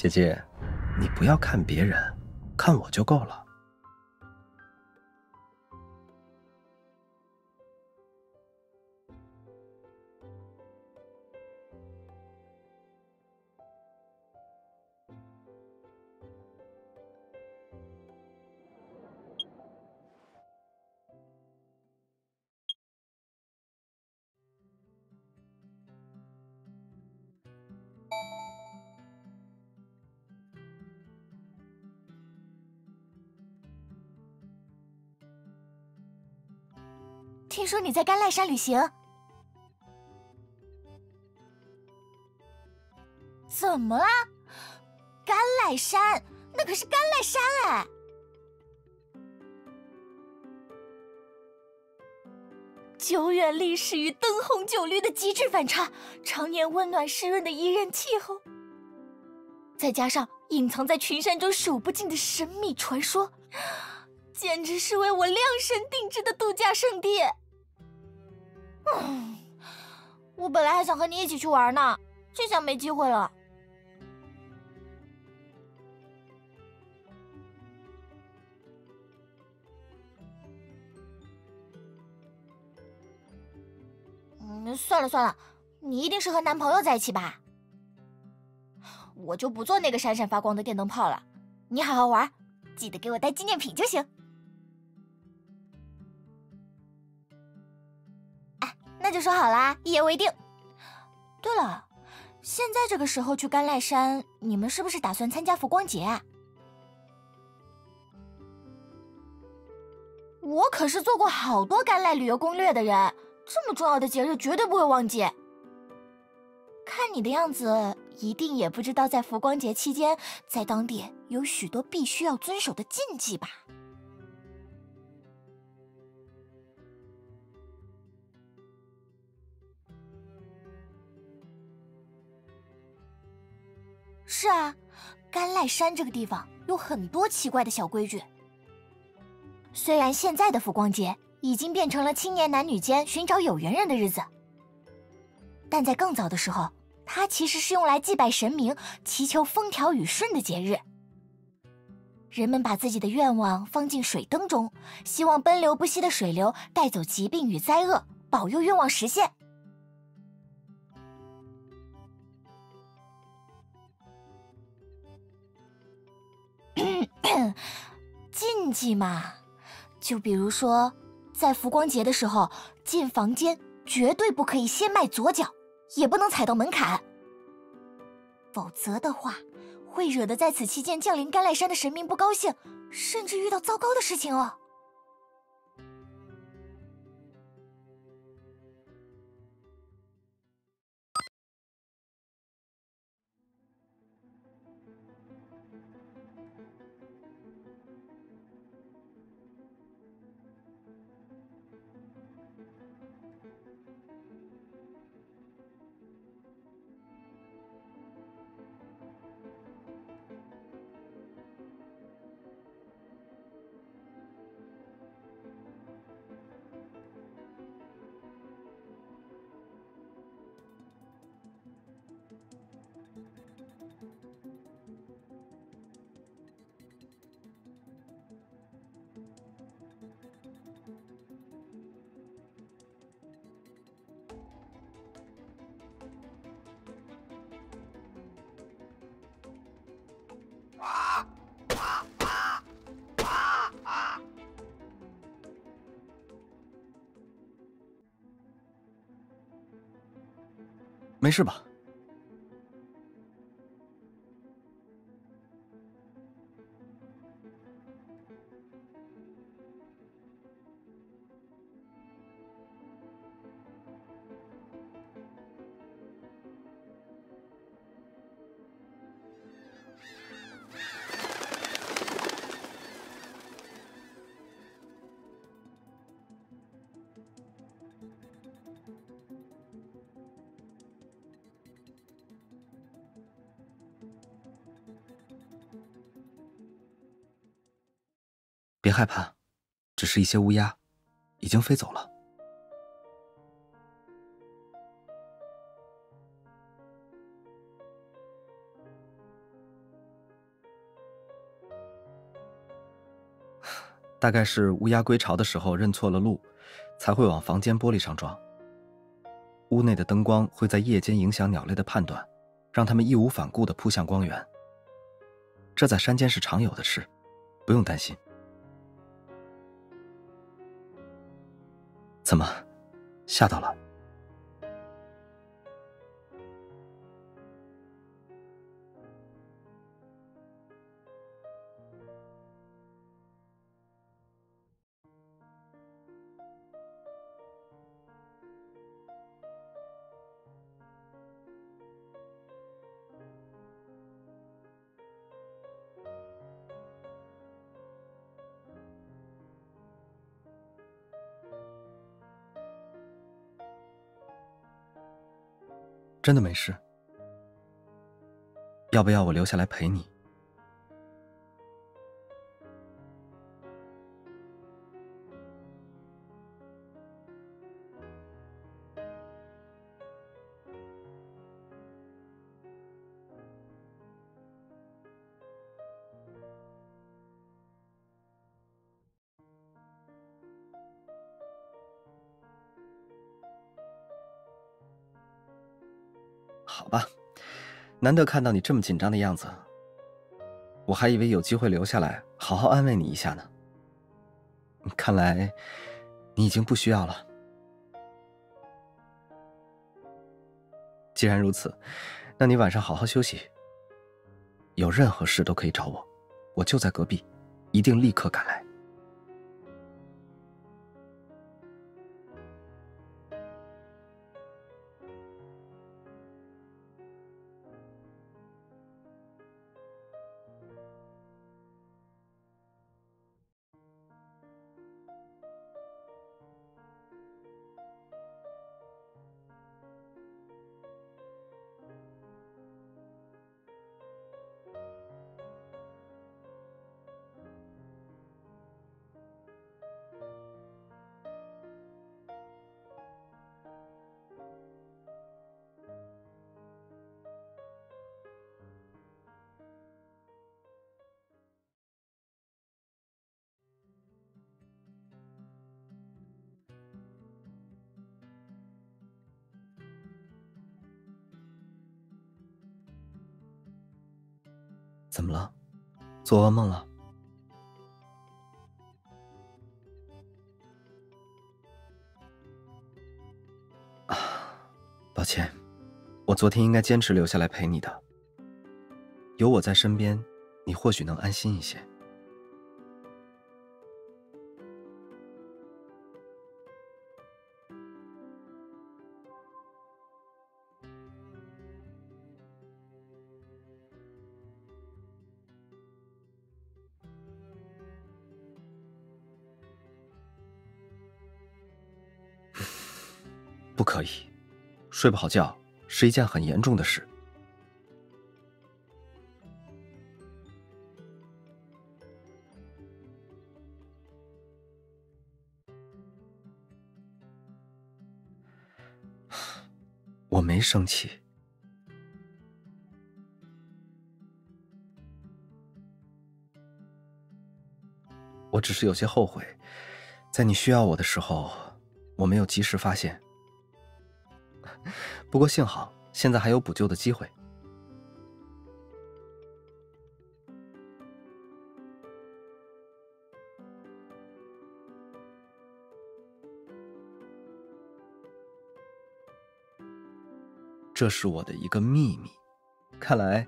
姐姐，你不要看别人，看我就够了。听说你在甘濑山旅行，怎么啦？甘濑山那可是甘濑山哎！久远历史与灯红酒绿的极致反差，常年温暖湿润的宜人气候，再加上隐藏在群山中数不尽的神秘传说，简直是为我量身定制的度假胜地。我本来还想和你一起去玩呢，这下没机会了。算了算了，你一定是和男朋友在一起吧？我就不做那个闪闪发光的电灯泡了，你好好玩，记得给我带纪念品就行。那就说好啦，一言为定。对了，现在这个时候去甘濑山，你们是不是打算参加浮光节啊？我可是做过好多甘濑旅游攻略的人，这么重要的节日绝对不会忘记。看你的样子，一定也不知道在浮光节期间，在当地有许多必须要遵守的禁忌吧？是啊，甘濑山这个地方有很多奇怪的小规矩。虽然现在的浮光节已经变成了青年男女间寻找有缘人的日子，但在更早的时候，它其实是用来祭拜神明、祈求风调雨顺的节日。人们把自己的愿望放进水灯中，希望奔流不息的水流带走疾病与灾厄，保佑愿望实现。禁忌嘛，就比如说，在浮光节的时候，进房间绝对不可以先迈左脚，也不能踩到门槛，否则的话，会惹得在此期间降临甘濑山的神明不高兴，甚至遇到糟糕的事情哦。没事吧？别害怕，只是一些乌鸦，已经飞走了。大概是乌鸦归巢的时候认错了路，才会往房间玻璃上撞。屋内的灯光会在夜间影响鸟类的判断，让它们义无反顾地扑向光源。这在山间是常有的事，不用担心。怎么，吓到了？真的没事。要不要我留下来陪你？好吧，难得看到你这么紧张的样子，我还以为有机会留下来好好安慰你一下呢。看来你已经不需要了。既然如此，那你晚上好好休息，有任何事都可以找我，我就在隔壁，一定立刻赶来。怎么了？做噩梦了？抱歉，我昨天应该坚持留下来陪你的。有我在身边，你或许能安心一些。不可以，睡不好觉是一件很严重的事。我没生气。我只是有些后悔，在你需要我的时候，我没有及时发现。不过幸好，现在还有补救的机会。这是我的一个秘密，看来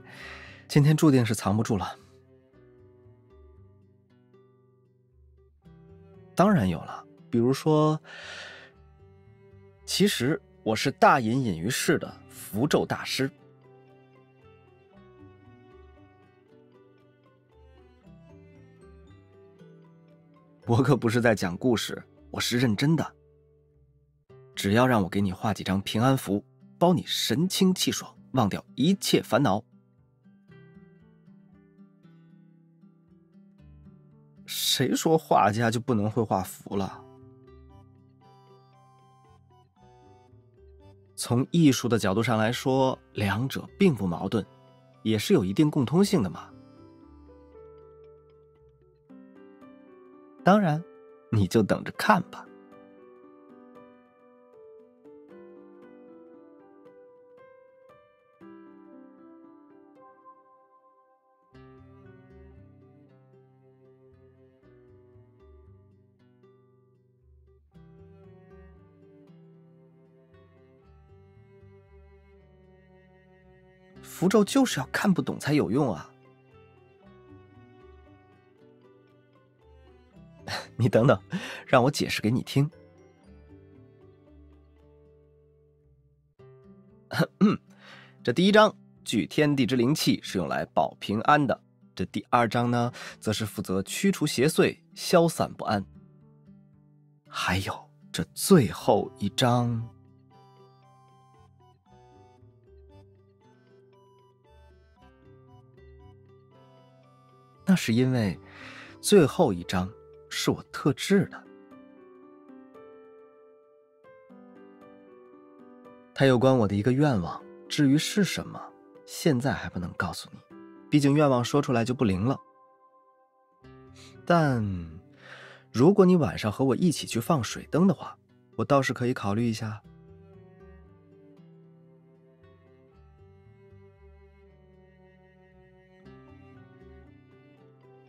今天注定是藏不住了。当然有了，比如说，其实我是大隐隐于市的符咒大师。我可不是在讲故事，我是认真的。只要让我给你画几张平安符，包你神清气爽，忘掉一切烦恼。谁说画家就不能会画符了？从艺术的角度上来说，两者并不矛盾，也是有一定共通性的嘛。当然，你就等着看吧。符咒就是要看不懂才有用啊！你等等，让我解释给你听。这第一章聚天地之灵气是用来保平安的，这第二章呢，则是负责驱除邪祟，消散不安。还有这最后一章，那是因为最后一章是我特制的，它有关我的一个愿望，至于是什么，现在还不能告诉你，毕竟愿望说出来就不灵了。但如果你晚上和我一起去放水灯的话，我倒是可以考虑一下。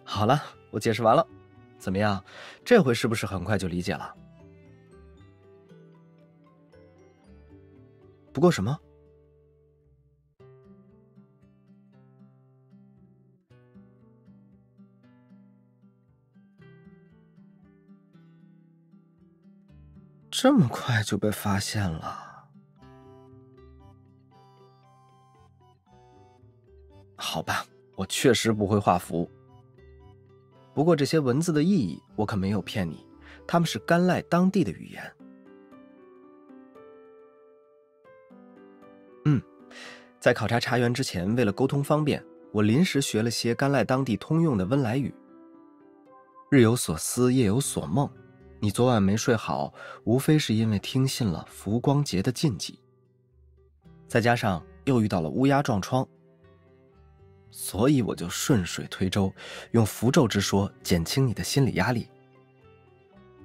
好了，我解释完了，怎么样？这回是不是很快就理解了？不过什么？这么快就被发现了？好吧，我确实不会画符。不过这些文字的意义，我可没有骗你，他们是甘赖当地的语言。在考察茶园之前，为了沟通方便，我临时学了些甘赖当地通用的温来语。日有所思，夜有所梦，你昨晚没睡好，无非是因为听信了浮光节的禁忌，再加上又遇到了乌鸦撞窗，所以我就顺水推舟，用符咒之说减轻你的心理压力。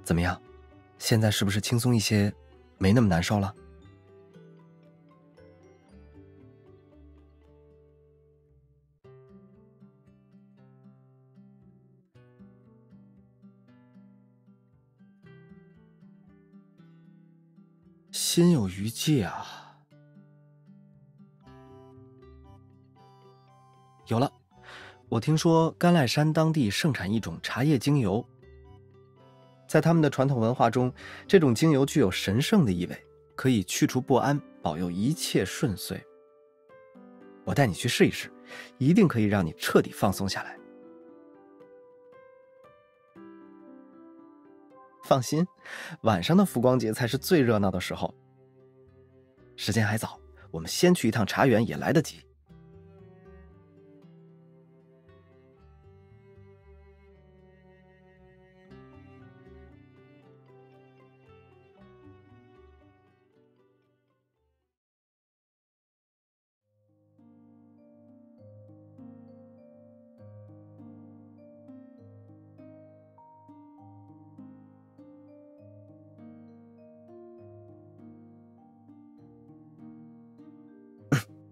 怎么样？现在是不是轻松一些，没那么难受了？心有余悸啊。有了，我听说甘赖山当地盛产一种茶叶精油，在他们的传统文化中，这种精油具有神圣的意味，可以去除不安，保佑一切顺遂。我带你去试一试，一定可以让你彻底放松下来。放心，晚上的浮光节才是最热闹的时候。时间还早，我们先去一趟茶园也来得及。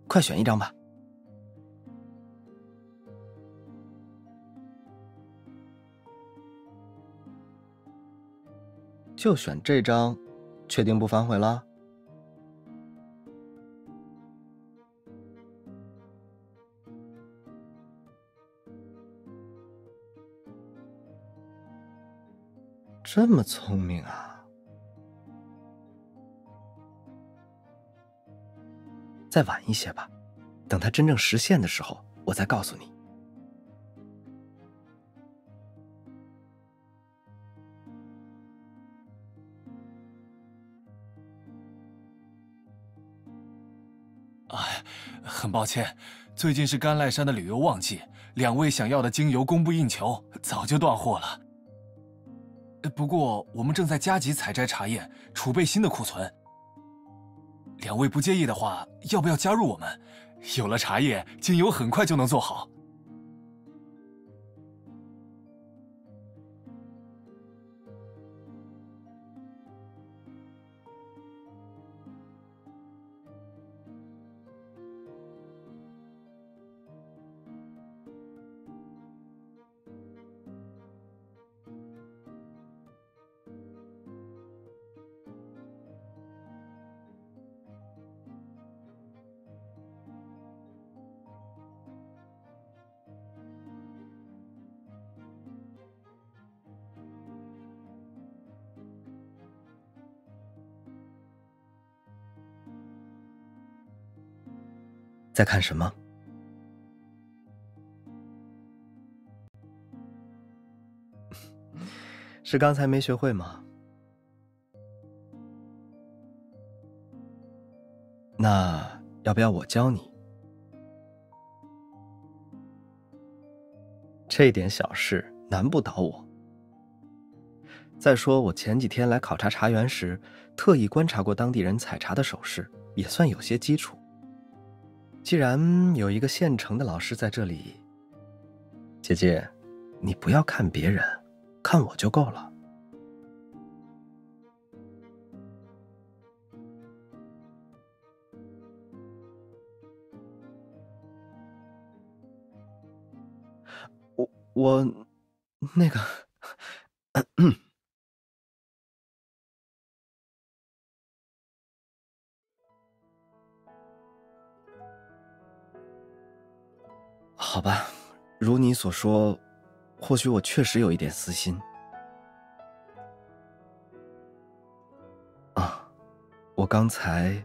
快选一张吧。就选这张，确定不反悔了？这么聪明啊！再晚一些吧，等它真正实现的时候，我再告诉你。很抱歉，最近是甘赖山的旅游旺季，2位想要的精油供不应求，早就断货了。不过我们正在加急采摘茶叶，储备新的库存。2位不介意的话，要不要加入我们？有了茶叶，精油很快就能做好。在看什么？是刚才没学会吗？那要不要我教你？这点小事难不倒我。再说我前几天来考察茶园时，特意观察过当地人采茶的手势，也算有些基础。既然有一个现成的老师在这里，姐姐，你不要看别人，看我就够了。我那个好吧，如你所说，或许我确实有一点私心。啊，我刚才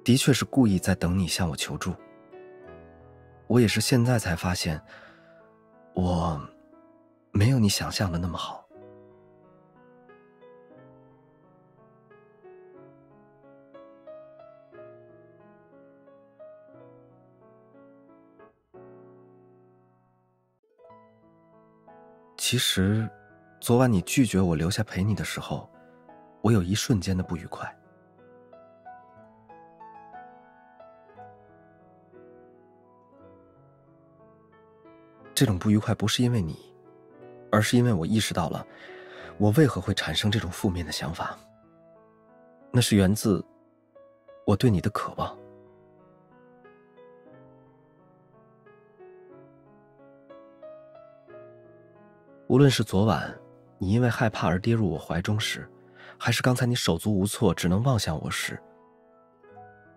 的确是故意在等你向我求助。我也是现在才发现，我没有你想象的那么好。其实，昨晚你拒绝我留下陪你的时候，我有一瞬间的不愉快。这种不愉快不是因为你，而是因为我意识到了我为何会产生这种负面的想法。那是源自我对你的渴望。无论是昨晚你因为害怕而跌入我怀中时，还是刚才你手足无措只能望向我时，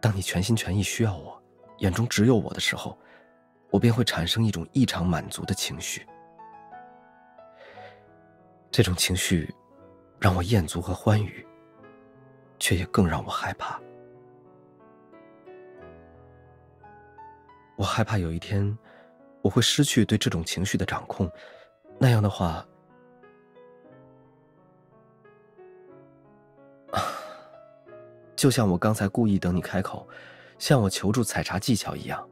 当你全心全意需要我，眼中只有我的时候，我便会产生一种异常满足的情绪。这种情绪让我厌足和欢愉，却也更让我害怕。我害怕有一天我会失去对这种情绪的掌控，那样的话，就像我刚才故意等你开口，向我求助采茶技巧一样，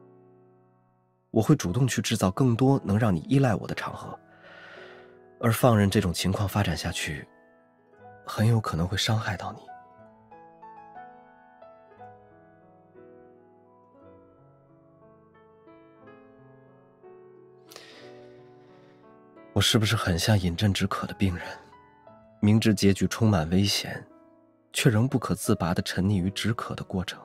我会主动去制造更多能让你依赖我的场合，而放任这种情况发展下去，很有可能会伤害到你。我是不是很像饮鸩止渴的病人，明知结局充满危险，却仍不可自拔地沉溺于止渴的过程？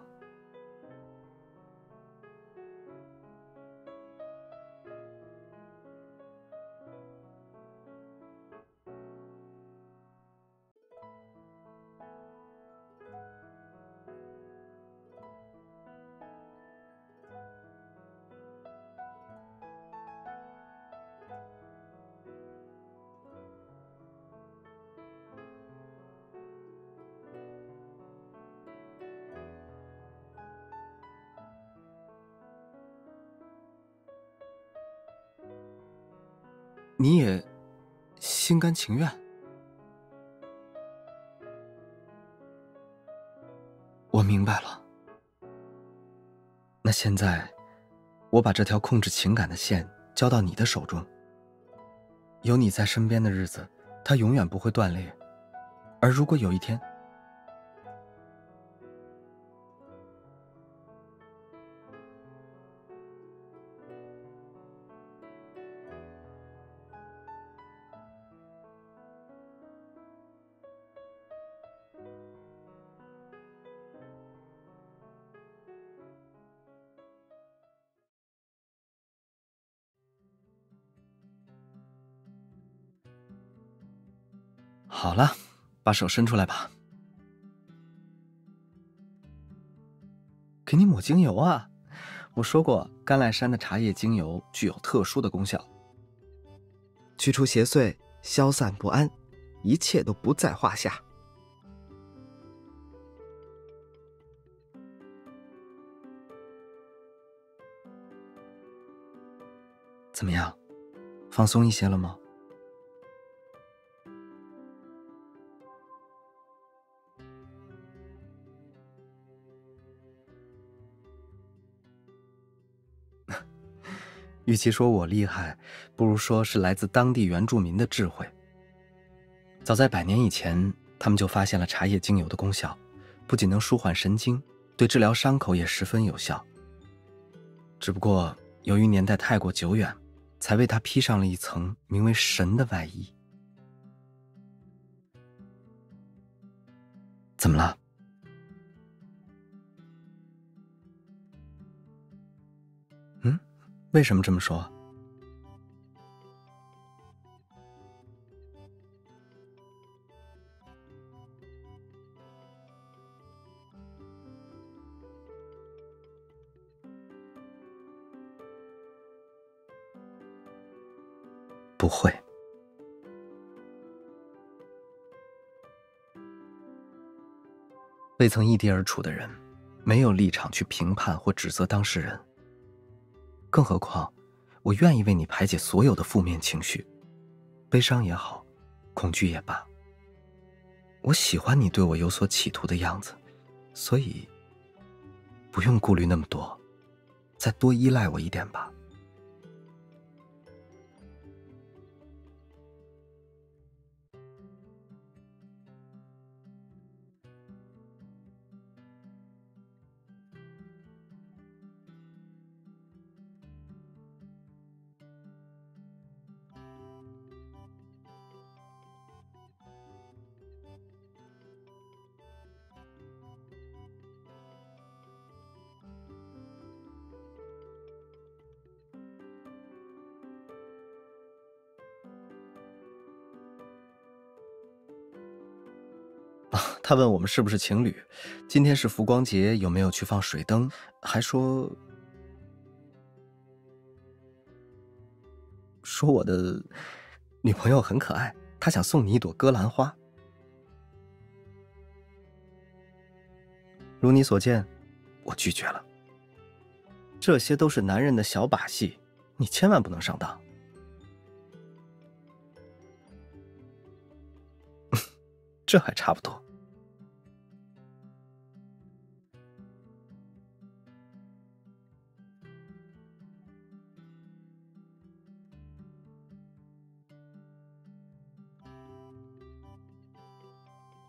你也心甘情愿？我明白了。那现在，我把这条控制情感的线交到你的手中。有你在身边的日子，它永远不会断裂。而如果有一天，好了，把手伸出来吧。给你抹精油啊！我说过，甘赖山的茶叶精油具有特殊的功效，驱除邪祟，消散不安，一切都不在话下。怎么样，放松一些了吗？与其说我厉害，不如说是来自当地原住民的智慧。早在100年以前，他们就发现了茶叶精油的功效，不仅能舒缓神经，对治疗伤口也十分有效。只不过由于年代太过久远，才为它披上了一层名为神的外衣。怎么了？为什么这么说？不会。未曾异地而处的人，没有立场去评判或指责当事人。更何况，我愿意为你排解所有的负面情绪，悲伤也好，恐惧也罢。我喜欢你对我有所企图的样子，所以不用顾虑那么多，再多依赖我一点吧。他问我们是不是情侣，今天是浮光节，有没有去放水灯，还说我的女朋友很可爱，他想送你一朵鸽兰花。如你所见，我拒绝了。这些都是男人的小把戏，你千万不能上当。这还差不多。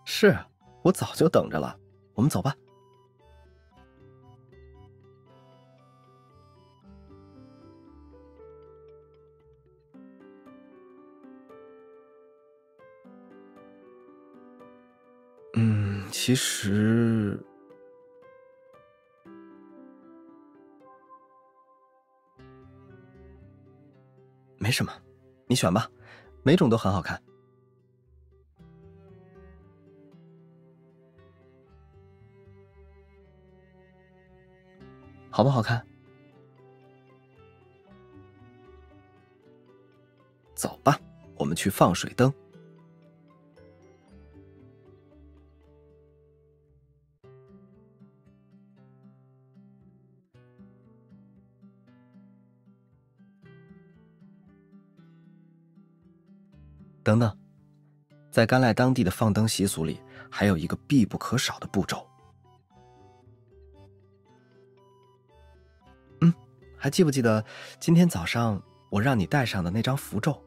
是，我早就等着了。我们走吧。其实没什么，你选吧，每种都很好看。好不好看？走吧，我们去放水灯。等等，在甘赖当地的放灯习俗里，还有一个必不可少的步骤。还记不记得今天早上我让你带上的那张符咒？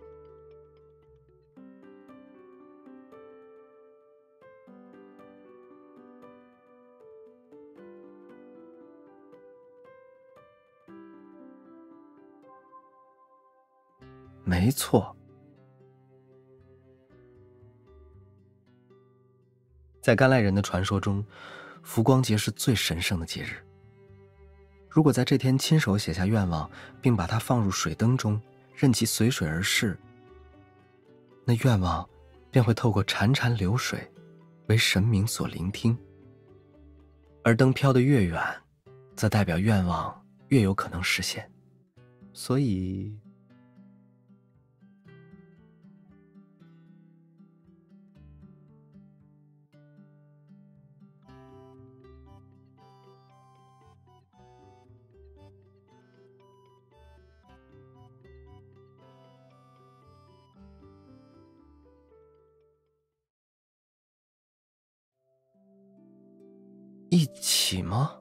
没错。在甘赖人的传说中，浮光节是最神圣的节日。如果在这天亲手写下愿望，并把它放入水灯中，任其随水而逝，那愿望便会透过潺潺流水，为神明所聆听。而灯飘得越远，则代表愿望越有可能实现。所以一起吗？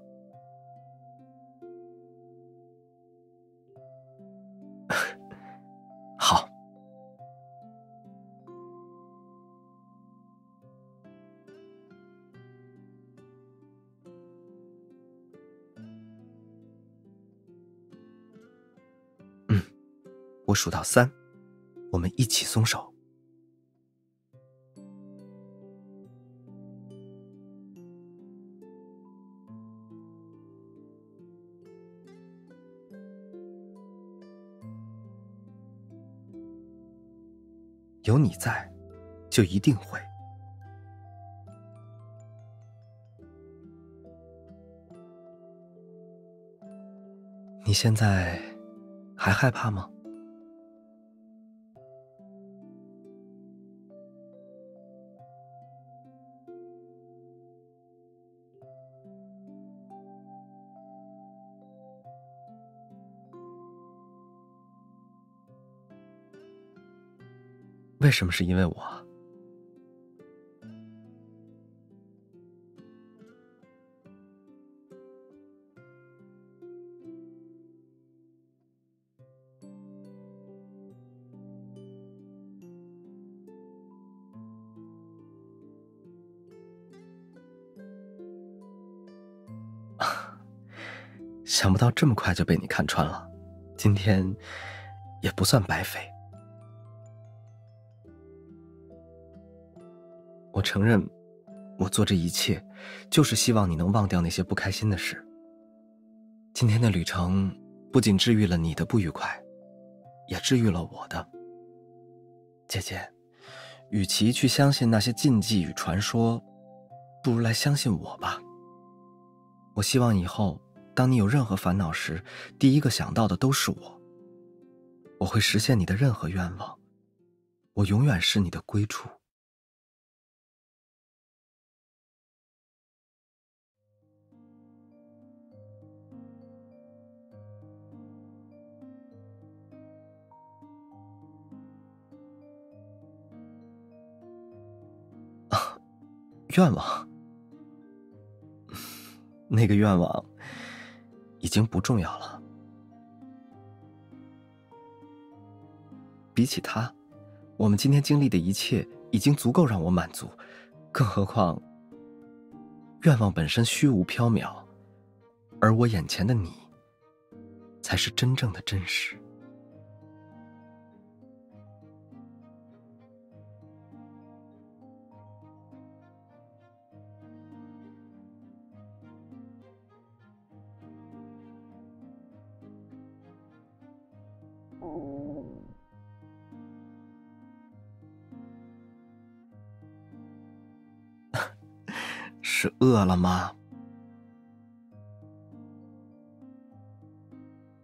好。我数到3，我们一起松手。有你在，就一定会。你现在还害怕吗？为什么是因为我？想不到这么快就被你看穿了，今天也不算白费。我承认，我做这一切就是希望你能忘掉那些不开心的事。今天的旅程不仅治愈了你的不愉快，也治愈了我的。姐姐，与其去相信那些禁忌与传说，不如来相信我吧。我希望以后当你有任何烦恼时，第一个想到的都是我。我会实现你的任何愿望，我永远是你的归处。愿望？那个愿望已经不重要了。比起它，我们今天经历的一切已经足够让我满足，更何况愿望本身虚无缥缈，而我眼前的你才是真正的真实。是饿了吗？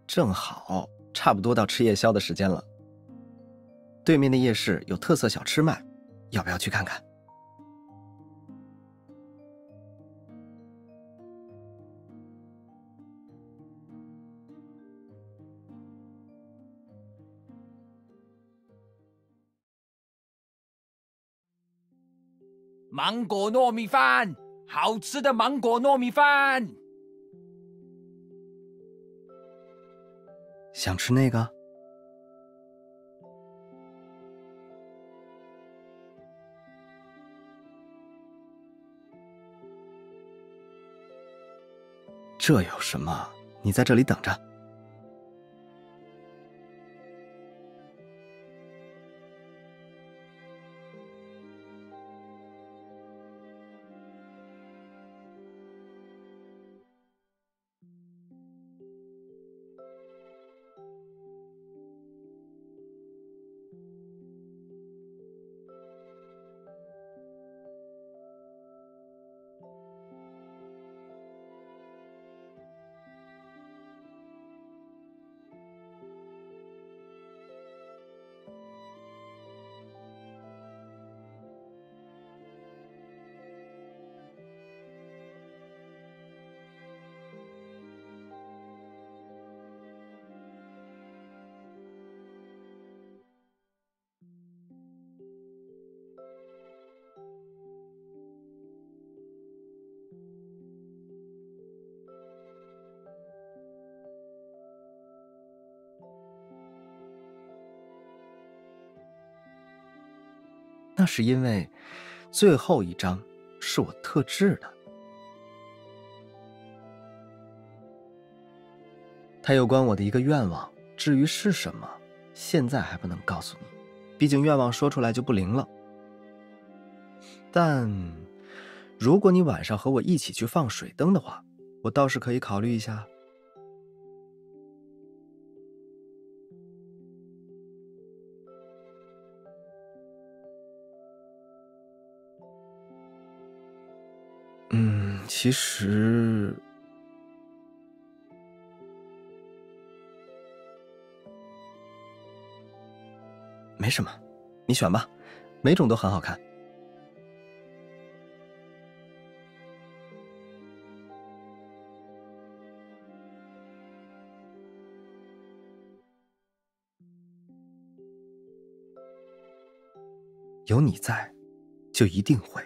正好，差不多到吃夜宵的时间了。对面的夜市有特色小吃卖，要不要去看看？芒果糯米饭，好吃的芒果糯米饭。想吃那个？这有什么？你在这里等着。那是因为最后一张是我特制的。它有关我的一个愿望，至于是什么，现在还不能告诉你，毕竟愿望说出来就不灵了。但如果你晚上和我一起去放水灯的话，我倒是可以考虑一下。其实没什么，你选吧，每种都很好看。有你在，就一定会。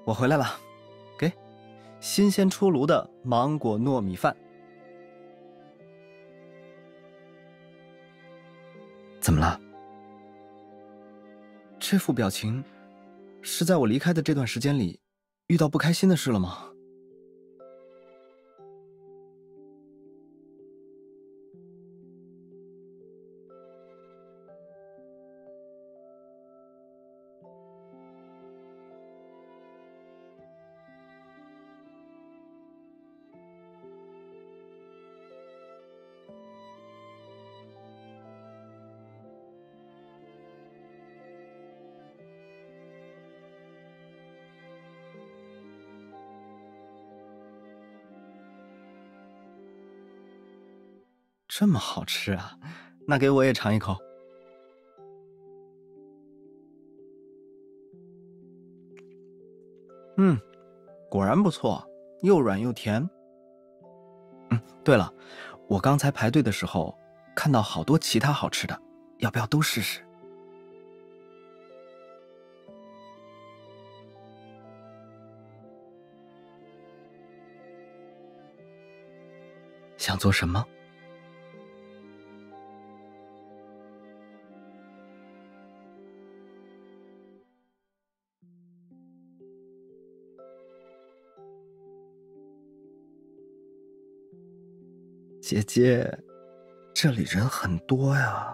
我回来了，给新鲜出炉的芒果糯米饭。怎么了？这副表情是在我离开的这段时间里遇到不开心的事了吗？这么好吃啊，那给我也尝一口。果然不错，又软又甜。对了，我刚才排队的时候看到好多其他好吃的，要不要都试试？想做什么？姐姐，这里人很多呀。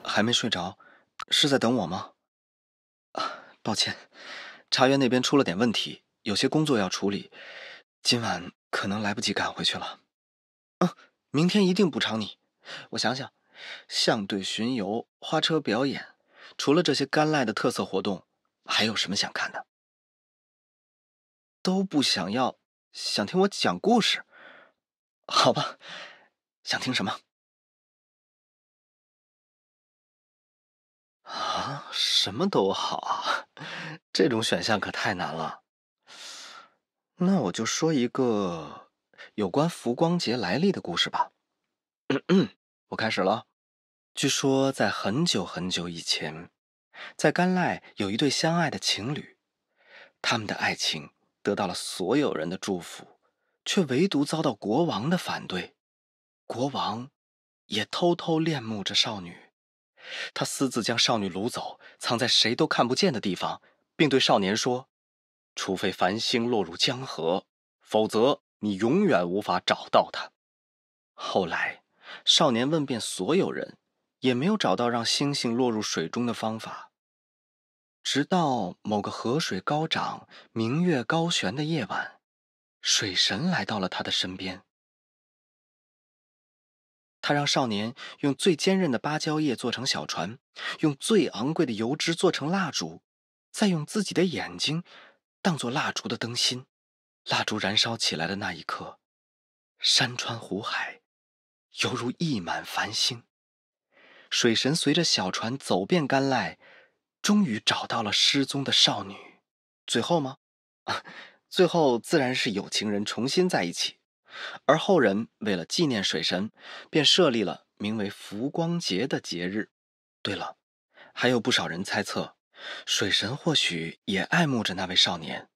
还没睡着，是在等我吗？抱歉，茶园那边出了点问题，有些工作要处理，今晚可能来不及赶回去了。明天一定补偿你。我想想，象队巡游、花车表演，除了这些甘赖的特色活动，还有什么想看的？都不想要，想听我讲故事？好吧，想听什么？什么都好啊，这种选项可太难了。那我就说一个有关浮光节来历的故事吧。我开始了。据说在很久很久以前，在甘赖有一对相爱的情侣，他们的爱情得到了所有人的祝福，却唯独遭到国王的反对。国王也偷偷恋慕着少女，他私自将少女掳走，藏在谁都看不见的地方，并对少年说，除非繁星落入江河，否则你永远无法找到她。后来少年问遍所有人，也没有找到让星星落入水中的方法。直到某个河水高涨、明月高悬的夜晚，水神来到了他的身边。他让少年用最坚韧的芭蕉叶做成小船，用最昂贵的油脂做成蜡烛，再用自己的眼睛当作蜡烛的灯芯。蜡烛燃烧起来的那一刻，山川湖海犹如溢满繁星。水神随着小船走遍甘赖，终于找到了失踪的少女。最后吗？最后自然是有情人重新在一起，而后人为了纪念水神，便设立了名为浮光节的节日。对了，还有不少人猜测，水神或许也爱慕着那位少年，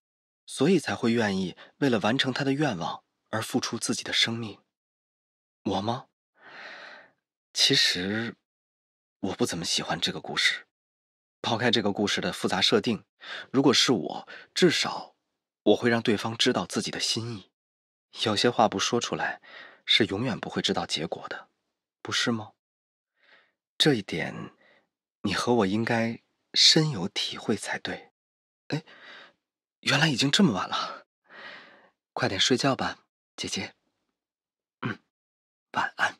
所以才会愿意为了完成他的愿望而付出自己的生命。我吗？其实我不怎么喜欢这个故事。抛开这个故事的复杂设定，如果是我，至少我会让对方知道自己的心意。有些话不说出来，是永远不会知道结果的，不是吗？这一点，你和我应该深有体会才对。哎，原来已经这么晚了，快点睡觉吧，姐姐。晚安。